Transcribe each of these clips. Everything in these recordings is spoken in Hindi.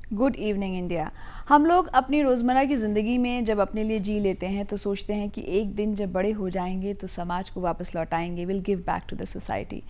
Good evening India. हम लोग अपनी रोज़मर्रा की ज़िंदगी में जब अपने लिए जी लेते हैं तो सोचते हैं कि एक दिन जब बड़े हो जाएंगे तो समाज को वापस लौटाएंगे, will give back to the society.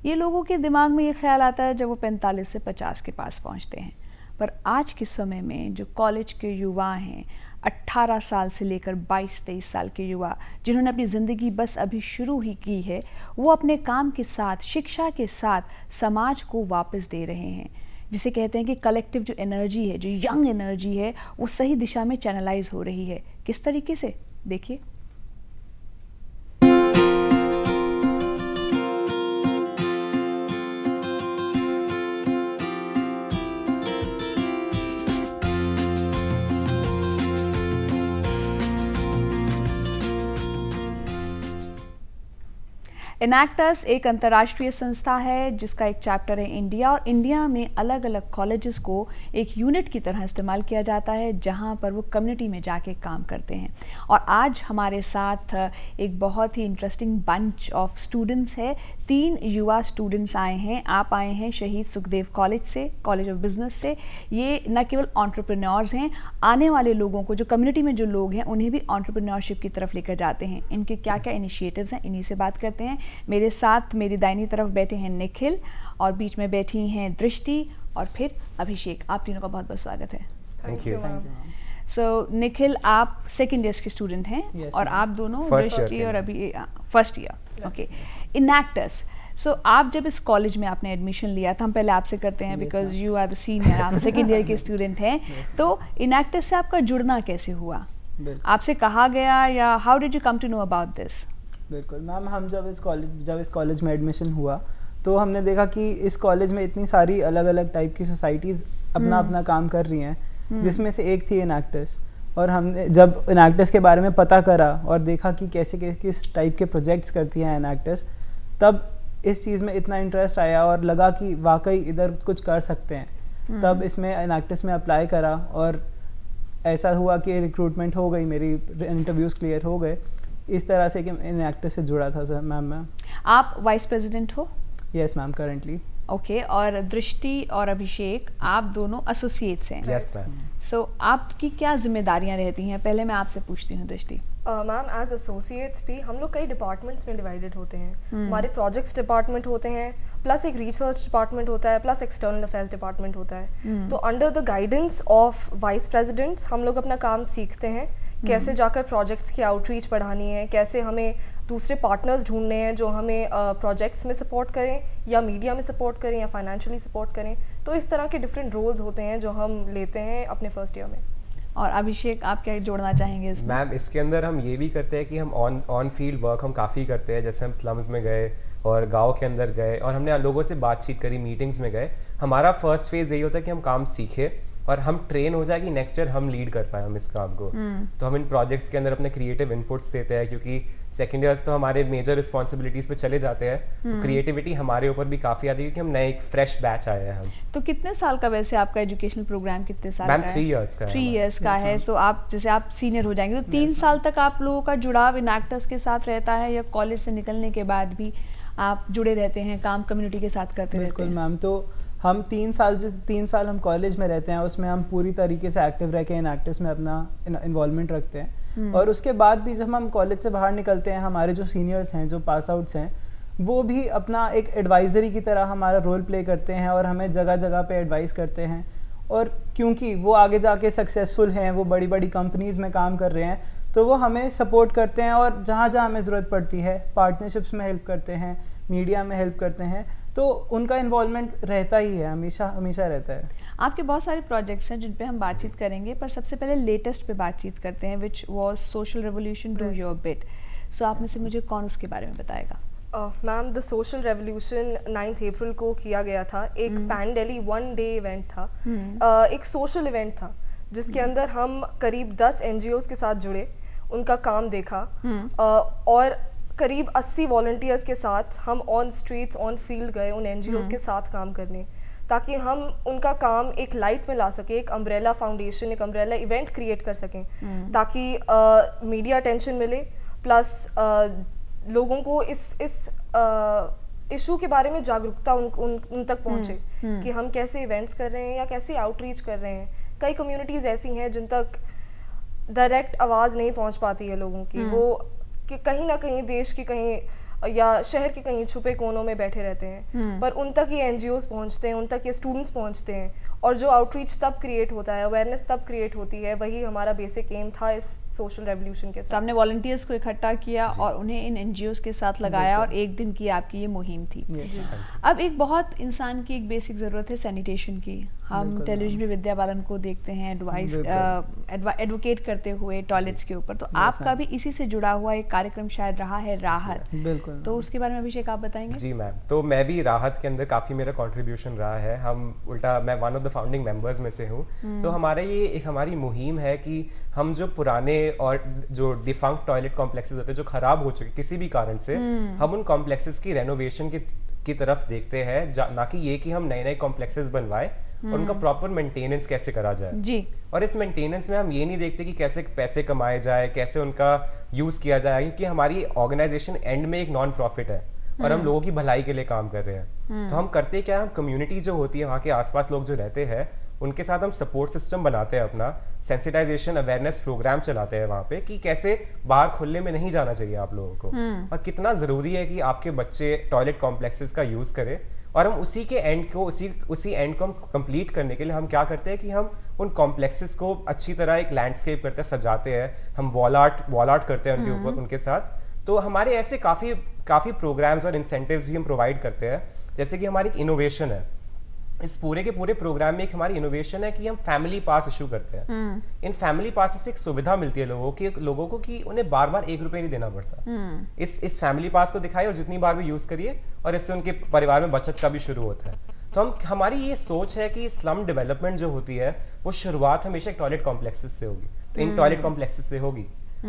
ये लोगों के दिमाग में ये ख्याल आता है जब वो 45 से 50 के पास पहुंचते हैं। पर आज के समय में जो कॉलेज के युवा हैं, 18 साल से लेकर 22-23 साल के युवा जिन्होंने अपनी ज़िंदगी बस अभी शुरू ही की है, वो अपने काम के साथ, शिक्षा के साथ समाज को वापस दे रहे हैं। जिसे कहते हैं कि कलेक्टिव जो एनर्जी है, जो यंग एनर्जी है, वो सही दिशा में चैनलाइज हो रही है। किस तरीके से, देखिए। इनैक्टस एक अंतर्राष्ट्रीय संस्था है जिसका एक चैप्टर है इंडिया, और इंडिया में अलग अलग कॉलेजेस को एक यूनिट की तरह इस्तेमाल किया जाता है जहां पर वो कम्युनिटी में जाके काम करते हैं। और आज हमारे साथ एक बहुत ही इंटरेस्टिंग बंच ऑफ स्टूडेंट्स है। 3 युवा स्टूडेंट्स आए हैं। आप आए हैं शहीद सुखदेव कॉलेज से, कॉलेज ऑफ बिजनेस से। ये न केवल एंटरप्रेन्योर्स हैं, आने वाले लोगों को, जो कम्युनिटी में जो लोग हैं, उन्हें भी एंटरप्रेन्योरशिप की तरफ लेकर जाते हैं। इनके क्या क्या इनिशिएटिव्स हैं, इन्हीं से बात करते हैं। मेरे साथ मेरी दाहिनी तरफ बैठे हैं निखिल, और बीच में बैठी हैं दृष्टि, और फिर अभिषेक। आप तीनों का बहुत बहुत स्वागत है। Thank you. सो निखिल, आप सेकेंड ईयर के स्टूडेंट हैं। Yes, और आप दोनों दृष्टि और अभी फर्स्ट ईयर। ओके। इनैक्टस, सो आप जब इस कॉलेज में आपने एडमिशन लिया था, हम पहले आपसे करते हैं because you are the senior, आप सेकेंड ईयर के स्टूडेंट हैं। तो इनैक्टस से आपका जुड़ना कैसे हुआ? आपसे कहा गया, या how did you come to know about this? बिल्कुल मैम, हम जब इस कॉलेज में एडमिशन हुआ तो हमने देखा कि इस कॉलेज में इतनी सारी अलग अलग टाइप की सोसाइटीज़ अपना अपना काम कर रही हैं, जिसमें से एक थी इनैक्टस। और हमने जब इनैक्टस के बारे में पता करा और देखा कि कैसे किस टाइप के प्रोजेक्ट्स करती हैं इनैक्टस, तब इस चीज़ में इतना इंटरेस्ट आया और लगा कि वाकई इधर कुछ कर सकते हैं। तब इसमें इनैक्टस में अप्लाई करा और ऐसा हुआ कि रिक्रूटमेंट हो गई, मेरी इंटरव्यूज़ क्लियर हो गए। इस तरह से कि इनैक्टस से जुड़ा था सर मैम मैं। आप वाइस प्रेसिडेंट हो? Yes ma'am, currently. ओके। और दृष्टि और अभिषेक, आप दोनों एसोसिएट्स हैं। Yes ma'am. सो आपकी क्या जिम्मेदारियां रहती हैं? पहले मैं आपसे पूछती हूँ दृष्टि। मैम, एज एसोसिएट्स भी हम लोग कई डिपार्टमेंट्स में डिवाइडेड होते हैं। हमारे प्रोजेक्ट्स डिपार्टमेंट होते हैं, प्लस एक रिसर्च डिपार्टमेंट होता है, प्लस एक्सटर्नल अफेयर्स डिपार्टमेंट होता है। तो under the guidance of vice presidents हम लोग अपना काम सीखते हैं, कैसे जाकर प्रोजेक्ट्स की आउटरीच बढ़ानी है, कैसे हमें दूसरे पार्टनर्स ढूंढने हैं जो हमें प्रोजेक्ट्स में सपोर्ट करें, या मीडिया में सपोर्ट करें, या फाइनेंशियली सपोर्ट करें। तो इस तरह के डिफरेंट रोल्स होते हैं जो हम लेते हैं अपने फर्स्ट ईयर में। और अभिषेक, आप क्या जोड़ना चाहेंगे इसमें? मैम, इसके अंदर हम ये भी करते हैं कि हम ऑन फील्ड वर्क हम काफ़ी करते हैं। जैसे हम स्लम्स में गए और गांव के अंदर गए और हमने लोगों से बातचीत करी, मीटिंग्स में गए। हमारा फर्स्ट फेज़ यही होता है कि हम काम सीखें और हम ट्रेन हो जाए कि नेक्स्ट ईयर हम लीड कर पाए हम इस काम को। तो हम इन प्रोजेक्ट्स के अंदर अपने क्रिएटिव इनपुट्स देते हैं, क्योंकि सेकेंड ईयर्स तो हमारे मेजर रिस्पॉन्सिबिलिटीज़ पे चले जाते हैं। तो क्रिएटिविटी हमारे ऊपर भी काफ़ी आती है, क्योंकि हम नए एक फ्रेश बैच आए हैं हम। तो कितने साल का वैसे आपका एजुकेशनल प्रोग्राम कितने साल मैम का है? 3 इयर्स का है। 3 इयर्स का है। तो आप जैसे आप सीनियर हो जाएंगे तो 3 साल तक आप लोगों का जुड़ाव इनैक्टस के साथ रहता है, या कॉलेज से निकलने के बाद भी आप जुड़े रहते हैं, काम कम्युनिटी के साथ करते रहते हैं? बिल्कुल मैम, तो हम 3 साल हम कॉलेज में रहते हैं, उसमें हम पूरी तरीके से एक्टिव रह के इनैक्टस में अपना इन्वॉल्वमेंट रखते हैं। और उसके बाद भी जब हम कॉलेज से बाहर निकलते हैं, हमारे जो सीनियर्स हैं, जो पास आउट्स हैं, वो भी अपना एक एडवाइज़री की तरह हमारा रोल प्ले करते हैं और हमें जगह जगह पे एडवाइस करते हैं। और क्योंकि वो आगे जाके सक्सेसफुल हैं, वो बड़ी बड़ी कंपनीज़ में काम कर रहे हैं, तो वो हमें सपोर्ट करते हैं और जहाँ जहाँ हमें ज़रूरत पड़ती है पार्टनरशिप्स में हेल्प करते हैं, मीडिया में हेल्प करते हैं। तो उनका इन्वॉल्वमेंट रहता ही है, हमेशा रहता है। आपके बहुत सारे प्रोजेक्ट्स हैं जिन पे हम बातचीत करेंगे, पर सबसे पहले लेटेस्ट पे बातचीत करते हैं, which was social revolution, do your bit. So आप में से मुझे कौन उसके बारे में बताएगा? मैम, द सोशल रेवोल्यूशन 9 अप्रैल को किया गया था। एक पैन दिल्ली 1 डे इवेंट था, एक सोशल इवेंट था जिसके अंदर हम करीब 10 NGOs के साथ जुड़े, उनका काम देखा, और करीब 80 वॉलंटियर्स के साथ हम ऑन स्ट्रीट्स, ऑन फील्ड गए उन NGOs के साथ काम करने, ताकि हम उनका काम एक लाइट में ला सके, एक अम्ब्रेला फाउंडेशन, एक अम्ब्रेला इवेंट क्रिएट कर सकें, ताकि मीडिया अटेंशन मिले, प्लस लोगों को इशू के बारे में जागरूकता उन तक पहुंचे कि हम कैसे इवेंट्स कर रहे हैं या कैसे आउटरीच कर रहे हैं। कई कम्युनिटीज़ ऐसी हैं जिन तक डायरेक्ट आवाज़ नहीं पहुंच पाती है लोगों की, वो कि कहीं ना कहीं देश की कहीं या शहर के कहीं छुपे कोनों में बैठे रहते हैं, पर उन तक ये NGOs पहुंचते हैं, उन तक ये स्टूडेंट्स पहुंचते हैं, और जो आउटरीच तब क्रिएट होता है, अवेयरनेस तब क्रिएट होती है, वही हमारा बेसिक एम था इस सोशल रेवोल्यूशन के तो साथ। आपने वॉलंटियर्स को इकट्ठा किया और उन्हें इन NGOs के साथ लगाया और एक दिन की आपकी ये मुहिम थी। अब एक बहुत इंसान की एक बेसिक ज़रूरत है सैनिटेशन की। हम टेलीविजन में विद्या बालन को देखते हैं एडवोकेट करते हुए टॉयलेट्स के ऊपर, तो आपका भी इसी से जुड़ा हुआ एक कार्यक्रम शायद रहा है राहत। बिल्कुल। तो उसके बारे में अभिषेक आप बताएंगे? जी मैम, तो मैं भी राहत के अंदर काफ़ी मेरा कंट्रीब्यूशन रहा है। मैं one of the founding members में से हूँ। तो हमारा ये एक हमारी मुहिम है कि हम जो पुराने और जो डिफंक्ट टॉयलेट कॉम्प्लेक्सेस होते हैं जो खराब हो चुके किसी भी कारण से, हम उन कॉम्प्लेक्सेस की रेनोवेशन की तरफ देखते हैं, ना कि ये कि हम नए नए कॉम्प्लेक्सेस बनवाए और उनका प्रॉपर मेंटेनेंस कैसे करा जाए जी। और इस मेंटेनेंस में हम ये नहीं देखते कि कैसे पैसे कमाए जाए, कैसे उनका यूज किया जाए, क्योंकि हमारी ऑर्गेनाइजेशन एंड में एक नॉन प्रॉफिट है और हम लोगों की भलाई के लिए काम कर रहे हैं। तो हम करते क्या है, हम कम्युनिटी जो होती है वहाँ के आसपास लोग जो रहते हैं उनके साथ हम सपोर्ट सिस्टम बनाते हैं, अपना सेंसिटाइजेशन अवेयरनेस प्रोग्राम चलाते हैं वहाँ पे कि कैसे बाहर खुले में नहीं जाना चाहिए आप लोगों को, और कितना ज़रूरी है कि आपके बच्चे टॉयलेट कॉम्प्लेक्सेस का यूज़ करें। और हम उसी के एंड को उसी एंड को हम कंप्लीट करने के लिए हम क्या करते हैं कि हम उन कॉम्प्लेक्सेस को अच्छी तरह एक लैंडस्केप करते हैं, सजाते हैं, हम वॉल आर्ट करते हैं उनके ऊपर उनके साथ। तो हमारे ऐसे काफ़ी प्रोग्राम्स और इंसेंटिव्स भी हम प्रोवाइड करते हैं। जैसे कि हमारी एक इनोवेशन है, इस पूरे के पूरे प्रोग्राम में एक हमारी इनोवेशन है कि हम फैमिली पास इशू करते हैं। इन फैमिली पास से एक सुविधा मिलती है लोगों को कि उन्हें बार बार 1 रुपये नहीं देना पड़ता। इस फैमिली पास को दिखाइए और जितनी बार भी यूज करिए, और इससे उनके परिवार में बचत का भी शुरू होता है। तो हमारी ये सोच है कि स्लम डेवलपमेंट जो होती है वो शुरुआत हमेशा टॉयलेट कॉम्प्लेक्सेस से होगी, तो इन टॉयलेट कॉम्प्लेक्सेस से होगी।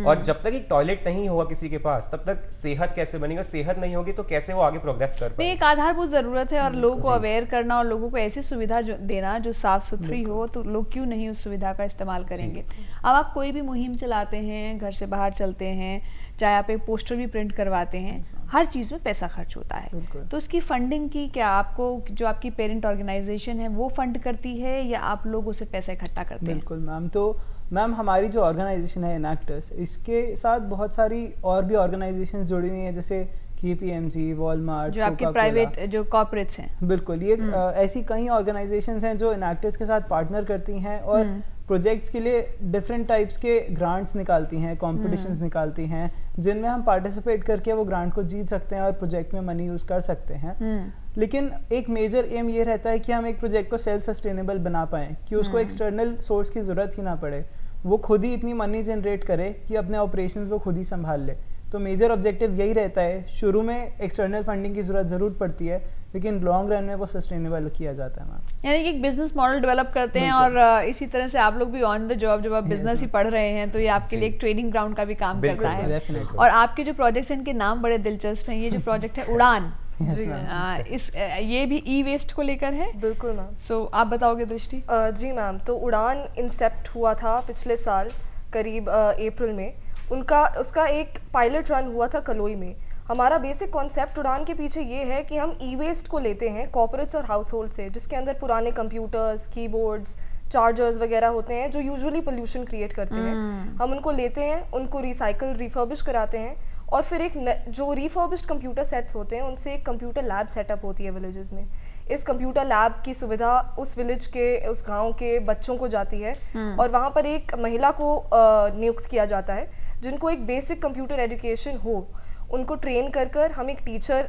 और जब तक एक टॉयलेट नहीं होगा किसी के पास तब तक सेहत कैसे बनेगा, सेहत नहीं होगी तो कैसे वो आगे प्रोग्रेस कर पाएगा। एक आधारभूत जरूरत है और लोगों को अवेयर करना और लोगों को ऐसी सुविधा देना जो साफ सुथरी हो, तो लोग क्यों नहीं उस सुविधा का इस्तेमाल करेंगे। अब आप कोई भी मुहिम चलाते हैं, घर से बाहर चलते हैं, चाहे आप एक पोस्टर भी प्रिंट करवाते हैं, हर चीज़ में पैसा खर्च होता है। तो उसकी फंडिंग की क्या आपको जो आपकी पेरेंट ऑर्गेनाइजेशन है वो फंड करती है या आप लोग उसे पैसा इकट्ठा करते हैं? बिल्कुल मैम। तो मैम हमारी जो ऑर्गेनाइजेशन है इनएक्टर्स, इसके साथ बहुत सारी और भी ऑर्गेनाइजेशन जुड़ी हुई हैं, जैसे KPMG, वॉलमार्ट, जो आपके प्राइवेट जो कॉर्पोरेट्स हैं। बिल्कुल, ये ऐसी कई ऑर्गेनाइजेशंस हैं जो इनएक्टर्स के साथ पार्टनर करती हैं और प्रोजेक्ट्स के लिए डिफरेंट टाइप्स के ग्रांट्स निकालती हैं, कॉम्पिटिशन्स निकालती हैं, जिनमें हम पार्टिसिपेट करके वो ग्रांट को जीत सकते हैं और प्रोजेक्ट में मनी यूज़ कर सकते हैं। लेकिन एक मेजर एम ये रहता है कि हम एक प्रोजेक्ट को सेल्फ सस्टेनेबल बना पाएँ, कि उसको एक्सटर्नल सोर्स की ज़रूरत ही ना पड़े, वो खुद ही इतनी मनी जनरेट करे कि अपने ऑपरेशंस वो खुद ही संभाल ले। तो मेजर ऑब्जेक्टिव यही रहता है। शुरू में एक्सटर्नल फंडिंग की ज़रूरत ज़रूर पड़ती है, लेकिन लॉन्ग रन में वो सस्टेनेबल किया जाता है मैम। यानी कि एक बिजनेस मॉडल डेवलप करते हैं और इसी तरह से आप लोग भी ऑन द जॉब जब आप बिजनेस ही पढ़ रहे हैं तो ये आपके लिए एक ट्रेनिंग ग्राउंड का भी काम करता है। और आपके जो प्रोजेक्ट्स हैं इनके नाम बड़े दिलचस्प हैं। ये जो प्रोजेक्ट है उड़ान, ये भी ई वेस्ट को लेकर है। बिल्कुल मैम। सो आप बताओगे दृष्टि? जी मैम, तो उड़ान इंसेप्ट हुआ था पिछले साल करीब अप्रैल में। उसका एक पायलट रन हुआ था कलोई में। हमारा बेसिक कॉन्सेप्ट उड़ान के पीछे ये है कि हम ई वेस्ट को लेते हैं कॉर्पोरेट्स और हाउस होल्ड से, जिसके अंदर पुराने कंप्यूटर्स, कीबोर्ड्स, चार्जर्स वगैरह होते हैं जो यूजुअली पोल्यूशन क्रिएट करते हैं। हम उनको लेते हैं, उनको रिसाइकल रिफर्बिश कराते हैं और फिर एक जो रिफर्बिश्ड कंप्यूटर सेट्स होते हैं उनसे एक कंप्यूटर लैब सेटअप होती है विलेजेस में। इस कंप्यूटर लैब की सुविधा उस विलेज के, उस गांव के बच्चों को जाती है और वहाँ पर एक महिला को नियुक्त किया जाता है जिनको एक बेसिक कंप्यूटर एजुकेशन हो। उनको ट्रेन कर हम एक टीचर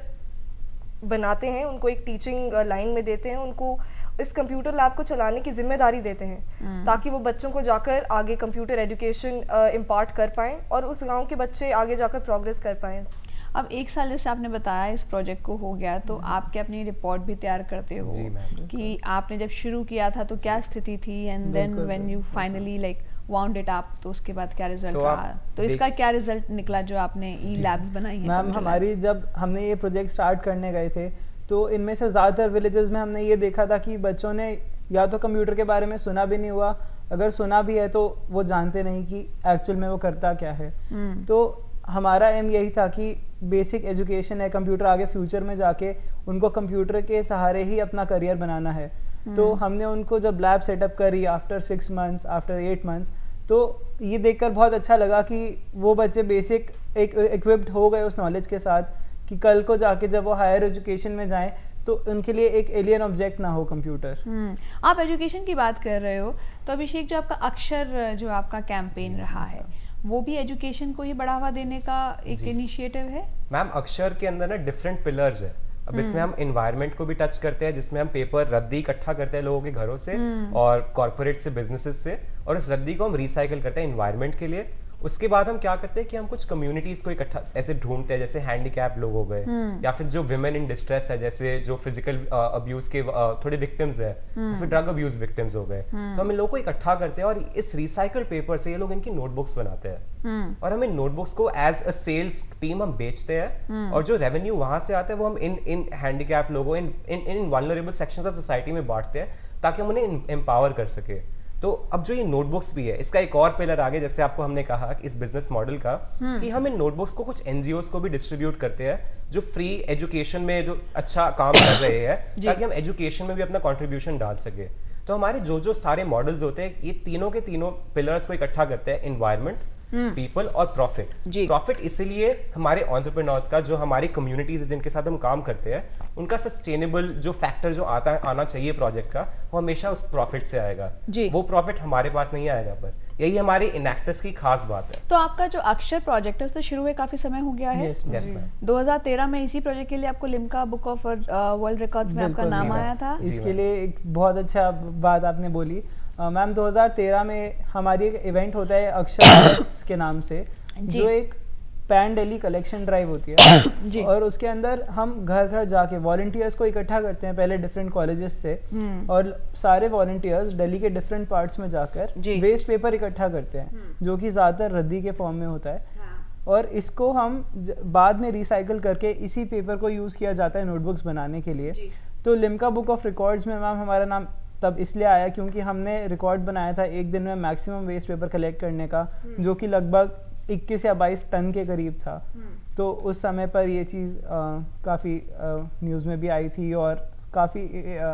बनाते हैं, उनको एक टीचिंग लाइन में देते हैं, उनको इस कंप्यूटर लैब को चलाने की जिम्मेदारी देते हैं ताकि वो बच्चों को जाकर आगे कंप्यूटर एजुकेशन इम्पार्ट कर पाएँ और उस गांव के बच्चे आगे जाकर प्रोग्रेस कर पाएँ। अब 1 साल जैसे आपने बताया इस प्रोजेक्ट को हो गया, तो आप क्या अपनी रिपोर्ट भी तैयार करते हो कि आपने जब शुरू किया था तो क्या स्थिति थी and then when you finally like wound it up, तो उसके बाद क्या रिजल्ट रहा? तो इसका क्या रिजल्ट निकला जो आपने ई लैब्स बनाई हैं? मैम हमारी जब हमने ये प्रोजेक्ट स्टार्ट करने गए थे तो इनमें से ज़्यादातर विलेजेस में हमने ये देखा था कि बच्चों ने या तो कंप्यूटर के बारे में सुना भी नहीं हुआ, अगर सुना भी है तो वो जानते नहीं कि एक्चुअल में वो करता क्या है। तो हमारा एम यही था कि बेसिक एजुकेशन है, कंप्यूटर आगे फ्यूचर में जाके उनको कंप्यूटर के सहारे ही अपना करियर बनाना है। तो हमने उनको जब लैब सेटअप करी आफ्टर 6 मंथ्स, आफ्टर 8 मंथ्स, तो ये देखकर बहुत अच्छा लगा कि वो बच्चे बेसिक एक इक्विप्ड हो गए उस नॉलेज के साथ कि कल को जाके जब वो हायर एजुकेशन में जाएं तो उनके लिए एक एलियन ऑब्जेक्ट ना हो कंप्यूटर। आप एजुकेशन की बात कर रहे हो, तो अभिषेक जो आपका अक्षर जो आपका कैंपेन रहा है वो भी एजुकेशन को ही बढ़ावा देने का एक इनिशिएटिव है? मैम अक्षर के अंदर ना डिफरेंट पिलर्स है। अब इसमें हम एनवायरनमेंट को भी टच करते हैं, जिसमें हम पेपर रद्दी इकट्ठा करते हैं लोगों के घरों से और कॉर्पोरेट से, बिजनेसेस से, और उस रद्दी को हम रिसाइकिल करते हैं एनवायरनमेंट के लिए। उसके बाद हम क्या करते हैं कि हम कुछ कम्युनिटीज को इकट्ठा ऐसे ढूंढते हैं, जैसे हैंडीकैप लोग हो गए या फिर जो विमेन इन डिस्ट्रेस है, जैसे जो फिजिकल अब्यूज के थोड़े विक्टिम्स है, फिर ड्रग अब्यूज विक्टिम्स हो गए। तो हम इन लोगों को इकट्ठा करते हैं और इस रिसाइकल पेपर से ये लोग इनकी नोटबुक्स बनाते हैं और हम इन नोटबुक्स को एज अ सेल्स टीम हम बेचते हैं और जो रेवेन्यू वहां से आता है वो हम इन हैंडीकैप लोगों, इन वल्नरेबल सेक्शंस ऑफ सोसाइटी में बांटते हैं ताकि हम उन्हें एम्पावर कर सके। तो अब जो ये नोटबुक्स भी है, इसका एक और पिलर आगे, जैसे आपको हमने कहा कि इस बिजनेस मॉडल का कि हम इन नोटबुक्स को कुछ एनजीओस को भी डिस्ट्रीब्यूट करते हैं जो फ्री एजुकेशन में जो अच्छा काम कर रहे हैं ताकि हम एजुकेशन में भी अपना कंट्रीब्यूशन डाल सके। तो हमारे जो सारे मॉडल्स होते हैं, ये तीनों के तीनों पिलर्स को इकट्ठा करते हैं, एनवायरनमेंट, पीपल और प्रॉफिट। प्रॉफिट इसलिए हमारे एंटरप्रेन्योर्स का, जो हमारी कम्युनिटीज जिनके साथ हम काम करते हैं, उनका सस्टेनेबल जो फैक्टर जो आना चाहिए प्रोजेक्ट का, वो हमेशा उस प्रॉफिट से आएगा। वो प्रॉफिट हमारे पास नहीं आएगा, पर यही हमारी इनएक्टर्स की खास बात है। तो आपका जो अक्षर प्रोजेक्ट है उससे शुरू हुए काफी समय हो गया है। Yes, yes, ma'am. 2013 में इसी प्रोजेक्ट के लिए आपको Limca book of world records में आपका नाम आया था। इसके लिए एक बहुत अच्छा बात आपने बोली। मैम 2013 में हमारी एक इवेंट होता है अक्षर के नाम से, जो एक पैन डेली कलेक्शन ड्राइव होती है और उसके अंदर हम घर घर जाके वॉलंटियर्स को इकट्ठा करते हैं, पहले डिफरेंट कॉलेजेस से, और सारे वॉलंटियर्स दिल्ली के डिफरेंट पार्ट्स में जाकर वेस्ट पेपर इकट्ठा करते हैं जो कि ज़्यादातर रद्दी के फॉर्म में होता है। और इसको हम बाद में रिसाइकिल करके इसी पेपर को यूज़ किया जाता है नोटबुक्स बनाने के लिए। तो लिम्का बुक ऑफ रिकॉर्ड्स में मैम हमारा नाम तब इसलिए आया क्योंकि हमने रिकॉर्ड बनाया था एक दिन में मैक्सिमम वेस्ट पेपर कलेक्ट करने का, जो कि लगभग 21 या 22 टन के करीब था। तो उस समय पर ये चीज़ काफ़ी न्यूज़ में भी आई थी और काफ़ी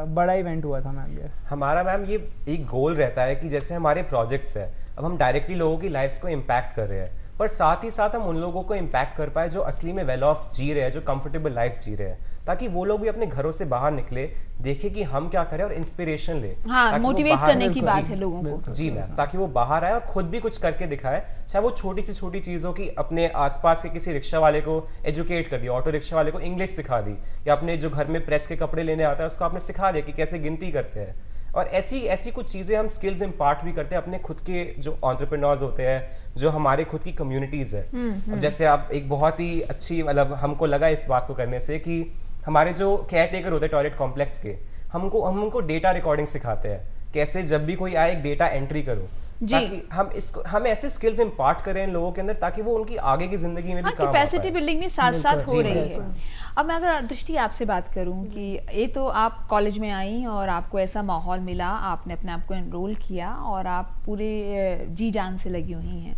बड़ा इवेंट हुआ था मैम। हमारा मैम ये एक गोल रहता है कि जैसे हमारे प्रोजेक्ट्स हैं, अब हम डायरेक्टली लोगों की लाइफ्स को इम्पैक्ट कर रहे हैं, पर साथ ही साथ हम उन लोगों को इम्पैक्ट कर पाए जो असली में वेल ऑफ जी रहे हैं, जो कंफर्टेबल लाइफ जी रहे हैं, ताकि वो लोग भी अपने घरों से बाहर निकले, देखे कि हम क्या करें और इंस्पिरेशन ले। हाँ, मोटिवेट करने की बात है लोगों को। जी मैम, ताकि वो बाहर आए और खुद भी कुछ करके दिखाए, चाहे वो छोटी से छोटी चीज़ों की, अपने आसपास के किसी रिक्शा वाले को एजुकेट कर दिया, ऑटो रिक्शा वाले को इंग्लिश सिखा दी, या अपने जो घर में प्रेस के कपड़े लेने आता है उसको आपने सिखा दिया कि कैसे गिनती करते हैं। और ऐसी कुछ चीज़ें हम स्किल्स इम्पार्ट भी करते हैं अपने खुद के जो एंटरप्रेन्योर्स होते हैं, जो हमारे खुद की कम्युनिटीज़ है। अब जैसे आप एक बहुत ही अच्छी, मतलब हमको लगा इस बात को करने से कि हमारे जो केयर टेकर होते हैं टॉयलेट कॉम्प्लेक्स के, हम उनको डेटा रिकॉर्डिंग सिखाते हैं, कैसे जब भी कोई आए एक डेटा एंट्री करो, ताकि हम ऐसे स्किल्स इम्पार्ट करें इन लोगों के अंदर ताकि वो उनकी आगे की जिंदगी में भी काम आ पाए। कैपेसिटी बिल्डिंग में साथ साथ हो रही है। अब मैं अगर दृष्टि आपसे बात करूं कि ये तो आप कॉलेज में आई और आपको ऐसा माहौल मिला, आपने अपने आप को एनरोल किया और आप पूरे जी जान से लगी हुई हैं,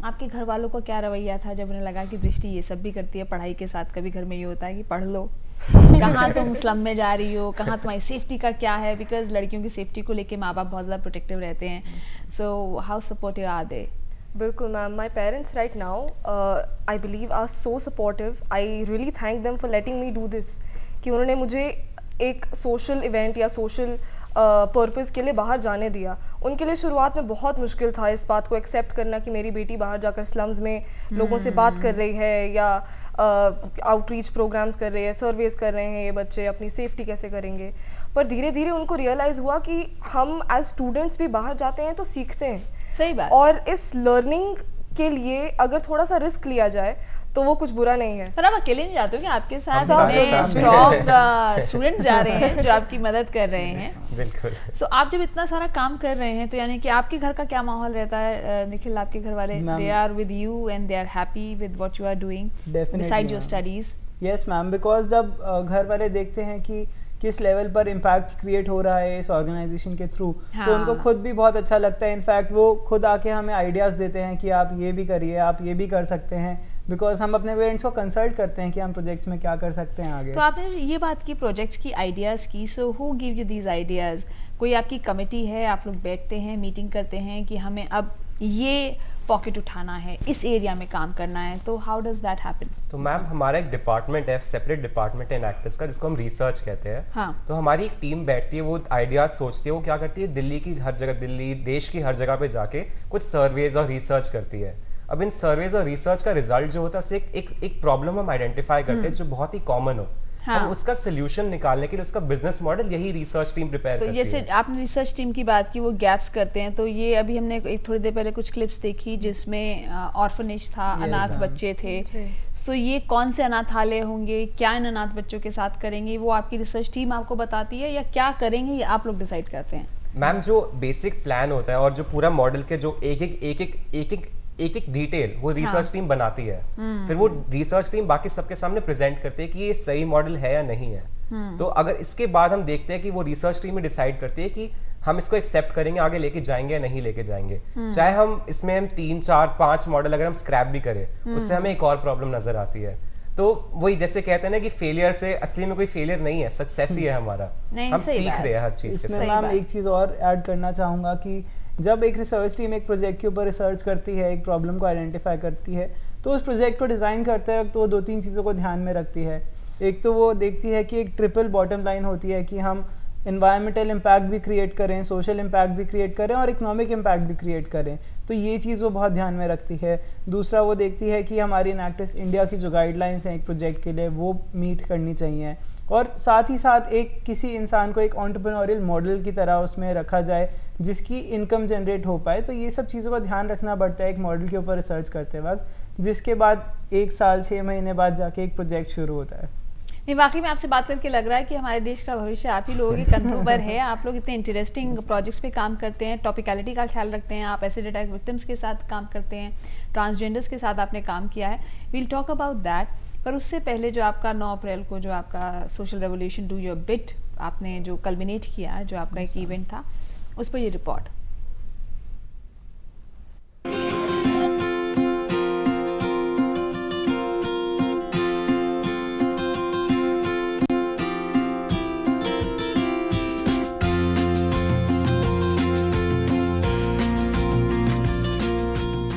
आपके घर वालों का क्या रवैया था जब उन्हें लगा कि दृष्टि ये सब भी करती है पढ़ाई के साथ? कभी घर में ये होता है कि पढ़ लो, कहाँ तुम स्लम में जा रही हो, कहाँ तुम्हारी सेफ्टी का क्या है, बिकॉज लड़कियों की सेफ्टी को लेके माँ बाप बहुत ज़्यादा प्रोटेक्टिव रहते हैं। So how supportive are they? बिल्कुल ma'am, my parents right now I believe are so supportive. I really thank them for letting me do this, कि उन्होंने मुझे एक सोशल इवेंट या सोशल पर्पस के लिए बाहर जाने दिया। उनके लिए शुरुआत में बहुत मुश्किल था इस बात को एक्सेप्ट करना कि मेरी बेटी बाहर जाकर स्लम्स में लोगों से बात कर रही है या आउटरीच प्रोग्राम्स कर रहे हैं, सर्वेस कर रहे हैं, ये बच्चे अपनी सेफ्टी कैसे करेंगे। पर धीरे धीरे उनको रियलाइज़ हुआ कि हम एज स्टूडेंट्स भी बाहर जाते हैं तो सीखते हैं। सही बात। और इस लर्निंग के लिए अगर थोड़ा सा रिस्क लिया जाए तो वो कुछ बुरा नहीं है। पर आप अकेले नहीं जाते हो कि आपके साथ स्ट्रॉन्ग स्टूडेंट जा रहे हैं जो आपकी मदद कर रहे हैं। बिल्कुल। सो आप जब इतना सारा काम कर रहे हैं तो यानी कि आपके घर का क्या माहौल रहता है निखिल? आपके घर वाले they are with you and they are happy with what you are doing beside your studies? Yes ma'am, because जब घर वाले देखते हैं कि किस लेवल पर इम्पैक्ट क्रिएट हो रहा है इस ऑर्गेनाइजेशन के थ्रू। हाँ। तो उनको खुद भी बहुत अच्छा लगता है। इनफैक्ट वो खुद आके हमें आइडियाज़ देते हैं कि आप ये भी करिए, आप ये भी कर सकते हैं, बिकॉज हम अपने पेरेंट्स को कंसल्ट करते हैं कि हम प्रोजेक्ट्स में क्या कर सकते हैं आगे। तो आपने ये बात की प्रोजेक्ट्स की आइडियाज़ की, so who give you these ideas? कोई आपकी कमेटी है, आप लोग बैठते हैं, मीटिंग करते हैं कि हमें अब ये पॉकेट उठाना है, इस एरिया में काम करना है, तो हाउ डज दैट हैपन? तो मैम हमारा एक डिपार्टमेंट है, सेपरेट डिपार्टमेंट है इनएक्टिस का, जिसको हम रिसर्च कहते हैं। हाँ। तो हमारी एक टीम बैठती है, वो आइडियाज सोचती है, वो क्या करती है, दिल्ली की हर जगह, दिल्ली देश की हर जगह पे जाके कुछ सर्वेज और रिसर्च करती है। अब इन सर्वेज और रिसर्च का रिजल्ट जो होता है उससे एक प्रॉब्लम हम आइडेंटिफाई करते हैं जो बहुत ही कॉमन हो। हाँ। हम उसका सोल्यूशन निकालने के लिए उसका बिजनेस मॉडल यही रिसर्च टीम प्रिपेयर तो करती जैसे है। आपने रिसर्च टीम की बात की, वो गैप्स करते हैं, तो ये अभी हमने एक थोड़ी देर पहले कुछ क्लिप्स देखी जिसमें ऑर्फनेज था, Yes, अनाथ हाँ। बच्चे थे। सो ये कौन से अनाथालय होंगे, क्या इन अनाथ बच्चों के साथ करेंगे, वो आपकी रिसर्च टीम आपको बताती है, या क्या करेंगे ये आप लोग डिसाइड करते हैं? मैम जो बेसिक प्लान होता है और जो पूरा मॉडल के जो एक डिटेल वो रिसर्च टीम बनाती है। फिर वो रिसर्च टीम बाकी सबके सामने प्रेजेंट करती है कि ये सही मॉडल है या नहीं है। तो अगर इसके बाद हम देखते हैं कि वो रिसर्च टीम में डिसाइड करती है कि हम इसको एक्सेप्ट करेंगे, आगे लेके जाएंगे या नहीं लेके जाएंगे। चाहे हम इसमें 3, 4, 5 मॉडल अगर हम स्क्रैप भी करें, उससे हमें एक और प्रॉब्लम नजर आती है। तो वही जैसे कहते हैं ना कि फेलियर से असली में कोई फेलियर नहीं है, सक्सेस ही है हमारा। नहीं, हम सही सीख बात। रहे हैं हर चीज के इसमें साथ। मैम बात। एक चीज़ और ऐड करना चाहूँगा कि जब एक रिसर्च टीम एक प्रोजेक्ट के ऊपर रिसर्च करती है, एक प्रॉब्लम को आइडेंटिफाई करती है, तो उस प्रोजेक्ट को डिज़ाइन करते वक्त तो 2-3 चीज़ों को ध्यान में रखती है। एक तो वो देखती है कि एक ट्रिपल बॉटम लाइन होती है कि हम इन्वायरमेंटल इम्पैक्ट भी क्रिएट करें, सोशल इम्पैक्ट भी क्रिएट करें और इकोनॉमिक इम्पैक्ट भी क्रिएट करें। तो ये चीज़ वो बहुत ध्यान में रखती है। दूसरा वो देखती है कि हमारी इनएक्टिस इंडिया की जो गाइडलाइंस हैं एक प्रोजेक्ट के लिए वो मीट करनी चाहिए, और साथ ही साथ एक किसी इंसान को एक एंटरप्रेन्योरियल मॉडल की तरह उसमें रखा जाए जिसकी इनकम जनरेट हो पाए। तो ये सब चीज़ों का ध्यान रखना पड़ता है एक मॉडल के ऊपर रिसर्च करते वक्त, जिसके बाद 1 साल 6 महीने बाद जाके एक प्रोजेक्ट शुरू होता है। नहीं, वाकई में आपसे बात करके लग रहा है कि हमारे देश का भविष्य आप ही लोगों के कंधों पर है। आप लोग इतने इंटरेस्टिंग प्रोजेक्ट्स पे काम करते हैं, टॉपिकलिटी का ख्याल रखते हैं, आप एसिड अटैक विक्टिम्स के साथ काम करते हैं, ट्रांसजेंडर्स के साथ आपने काम किया है। वील टॉक अबाउट दैट, पर उससे पहले जो आपका 9 अप्रैल को जो आपका social revolution do your bit आपने जो कल्मिनेट किया, जो आपका एक इवेंट था, उस पर ये रिपोर्ट।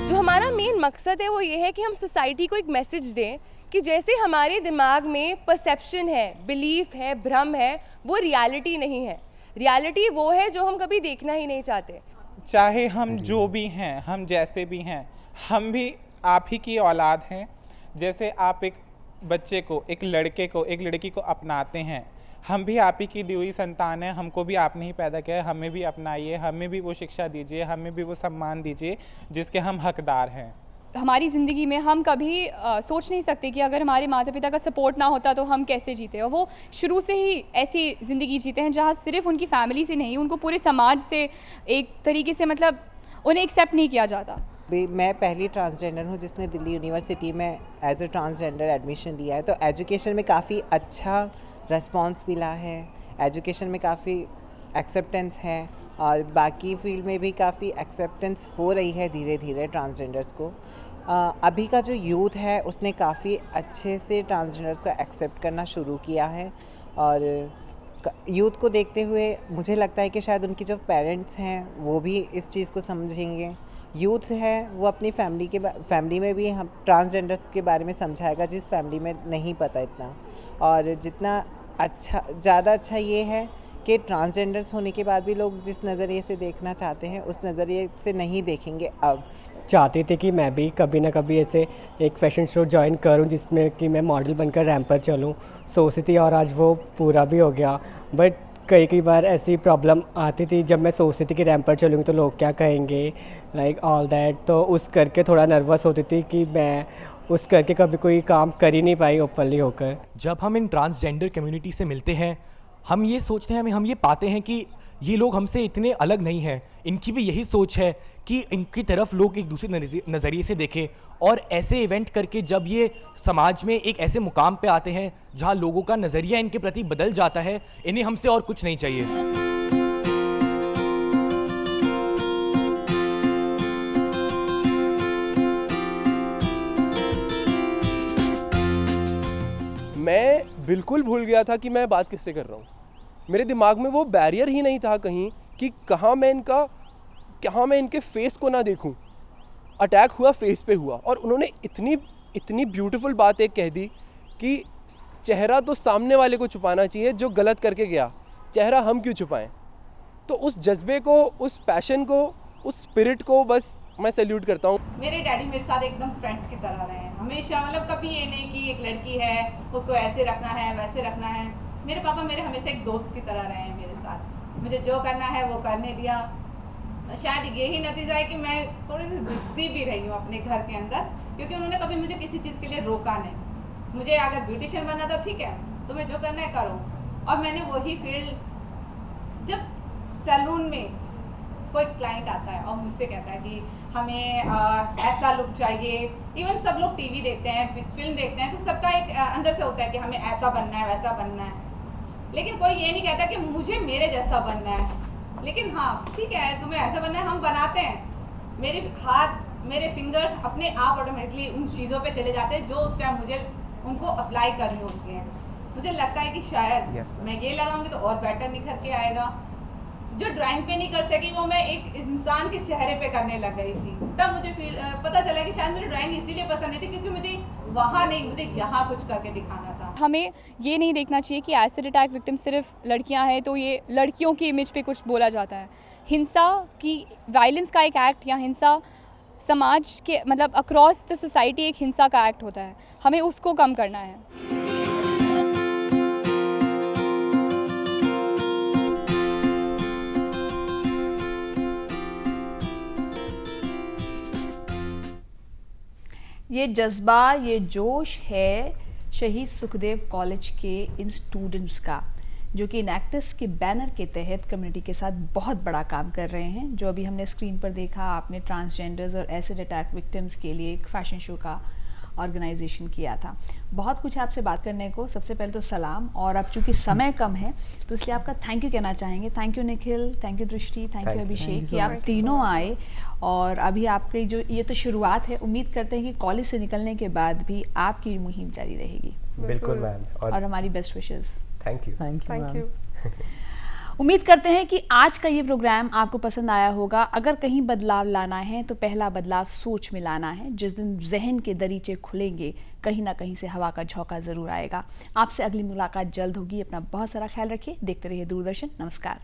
हमारा मेन मकसद है वो ये है कि हम सोसाइटी को एक मैसेज दें कि जैसे हमारे दिमाग में परसेप्शन है, बिलीफ है, भ्रम है, वो रियलिटी नहीं है। रियलिटी वो है जो हम कभी देखना ही नहीं चाहते। चाहे हम जो भी हैं, हम जैसे भी हैं, हम भी आप ही की औलाद हैं। जैसे आप एक बच्चे को, एक लड़के को, एक लड़की को अपनाते हैं, हम भी आप ही की दी हुई संतान है। हमको भी आपने ही पैदा किया है, हमें भी अपनाइए, हमें भी वो शिक्षा दीजिए, हमें भी वो सम्मान दीजिए जिसके हम हकदार हैं। हमारी ज़िंदगी में हम कभी सोच नहीं सकते कि अगर हमारे माता पिता का सपोर्ट ना होता तो हम कैसे जीते। और वो शुरू से ही ऐसी ज़िंदगी जीते हैं जहाँ सिर्फ उनकी फैमिली से नहीं, उनको पूरे समाज से एक तरीके से मतलब उन्हें एक्सेप्ट नहीं किया जाता। मैं पहली ट्रांसजेंडर हूँ जिसने दिल्ली यूनिवर्सिटी में एज ए ट्रांसजेंडर एडमिशन लिया है। तो एजुकेशन में काफ़ी अच्छा रिस्पॉन्स मिला है, एजुकेशन में काफ़ी एक्सेप्टेंस है और बाकी फील्ड में भी काफ़ी एक्सेप्टेंस हो रही है धीरे धीरे ट्रांसजेंडर्स को। अभी का जो यूथ है उसने काफ़ी अच्छे से ट्रांसजेंडर्स को एक्सेप्ट करना शुरू किया है और यूथ को देखते हुए मुझे लगता है कि शायद उनके जो पेरेंट्स हैं वो भी इस चीज़ को समझेंगे। यूथ है वो अपनी फैमिली में भी हम ट्रांसजेंडर्स के बारे में समझाएगा जिस फैमिली में नहीं पता इतना। और जितना अच्छा, ज़्यादा अच्छा ये है कि ट्रांसजेंडर्स होने के बाद भी लोग जिस नज़रिए से देखना चाहते हैं उस नज़रिए से नहीं देखेंगे। अब चाहती थी कि मैं भी कभी ना कभी ऐसे एक फैशन शो ज्वाइन करूं जिसमें कि मैं मॉडल बनकर रैंप पर चलूं, सोचती थी और आज वो पूरा भी हो गया। बट कई बार ऐसी प्रॉब्लम आती थी जब मैं सोचती थी कि रैंप पर चलूँगी तो लोग क्या कहेंगे, लाइक ऑल दैट। तो उस करके थोड़ा नर्वस होती थी कि मैं उस करके कभी कोई काम कर ही नहीं पाई ओपनली होकर। जब हम इन ट्रांसजेंडर कम्युनिटी से मिलते हैं, हम ये सोचते हैं, हम ये पाते हैं कि ये लोग हमसे इतने अलग नहीं हैं, इनकी भी यही सोच है कि इनकी तरफ लोग एक दूसरे नज़रिए से देखें, और ऐसे इवेंट करके जब ये समाज में एक ऐसे मुकाम पे आते हैं जहाँ लोगों का नज़रिया इनके प्रति बदल जाता है, इन्हें हमसे और कुछ नहीं चाहिए। मैं बिल्कुल भूल गया था कि मैं बात किससे कर रहा हूँ। मेरे दिमाग में वो बैरियर ही नहीं था कहीं कि कहाँ मैं इनके फेस को ना देखूँ। अटैक हुआ फेस पे हुआ, और उन्होंने इतनी ब्यूटीफुल बात एक कह दी कि चेहरा तो सामने वाले को छुपाना चाहिए जो गलत करके गया, चेहरा हम क्यों छुपाएं। तो उस जज्बे को, उस पैशन को, उस स्पिरिट को बस मैं सैल्यूट करता हूँ। मेरे डैडी मेरे साथ एकदम फ्रेंड्स की तरह रहे हैं हमेशा, मतलब कभी ये नहीं कि एक लड़की है उसको ऐसे रखना है वैसे रखना है। मेरे पापा मेरे हमेशा एक दोस्त की तरह रहे हैं मेरे साथ, मुझे जो करना है वो करने दिया। शायद यही नतीजा है कि मैं थोड़ी सी जिद्दी भी रही हूँ अपने घर के अंदर, क्योंकि उन्होंने कभी मुझे किसी चीज़ के लिए रोका नहीं। मुझे अगर ब्यूटिशियन बनना था ठीक है, तुम्हें जो करना है करो। और मैंने वही फील्ड, जब सैलून में कोई क्लाइंट आता है और मुझसे कहता है कि हमें ऐसा लुक चाहिए, इवन सब लोग टीवी देखते हैं, फिल्म देखते हैं, तो सबका एक अंदर से होता है कि हमें ऐसा बनना है वैसा बनना है, लेकिन कोई ये नहीं कहता कि मुझे मेरे जैसा बनना है। लेकिन हाँ ठीक है, तुम्हें ऐसा बनना है, हम बनाते हैं। मेरे हाथ, मेरे फिंगर अपने आप ऑटोमेटिकली उन चीज़ों पे चले जाते हैं जो उस टाइम मुझे उनको अप्लाई करनी होती हैं। मुझे लगता है कि शायद मैं ये लगाऊंगी तो और बेटर निखर के आएगा। जो ड्राइंग पे नहीं कर सकी वो मैं एक इंसान के चेहरे पे करने लग गई थी। तब मुझे पता चला कि शायद मुझे ड्राइंग इसीलिए पसंद नहीं थी क्योंकि मुझे वहाँ नहीं, मुझे यहाँ कुछ करके दिखाना था। हमें ये नहीं देखना चाहिए कि एसिड अटैक विक्टिम सिर्फ लड़कियां हैं तो ये लड़कियों की इमेज पे कुछ बोला जाता है। हिंसा की, वायलेंस का एक एक्ट या हिंसा समाज के मतलब अक्रॉस द सोसाइटी एक हिंसा का एक्ट होता है, हमें उसको कम करना है। ये जज्बा, ये जोश है शहीद सुखदेव कॉलेज के इन स्टूडेंट्स का, जो कि इनएक्टिस के बैनर के तहत कम्युनिटी के साथ बहुत बड़ा काम कर रहे हैं। जो अभी हमने स्क्रीन पर देखा, आपने ट्रांसजेंडर्स और एसिड अटैक विक्टिम्स के लिए एक फैशन शो का ऑर्गेनाइजेशन किया था। बहुत कुछ आपसे बात करने को, सबसे पहले तो सलाम, और अब चूंकि समय कम है तो इसलिए आपका थैंक यू कहना चाहेंगे। Thank you Nikhil, thank you दृष्टि, थैंक यू अभिषेक कि आप तीनों आए। और अभी आपकी जो ये तो शुरुआत है, उम्मीद करते हैं कि कॉलेज से निकलने के बाद भी आपकी मुहिम जारी रहेगी। बिल्कुल मैम, और हमारी best wishes. Thank you. Thank you. उम्मीद करते हैं कि आज का ये प्रोग्राम आपको पसंद आया होगा। अगर कहीं बदलाव लाना है तो पहला बदलाव सोच में लाना है। जिस दिन जहन के दरीचे खुलेंगे, कहीं ना कहीं से हवा का झोंका ज़रूर आएगा। आपसे अगली मुलाकात जल्द होगी। अपना बहुत सारा ख्याल रखिए। देखते रहिए दूरदर्शन। नमस्कार।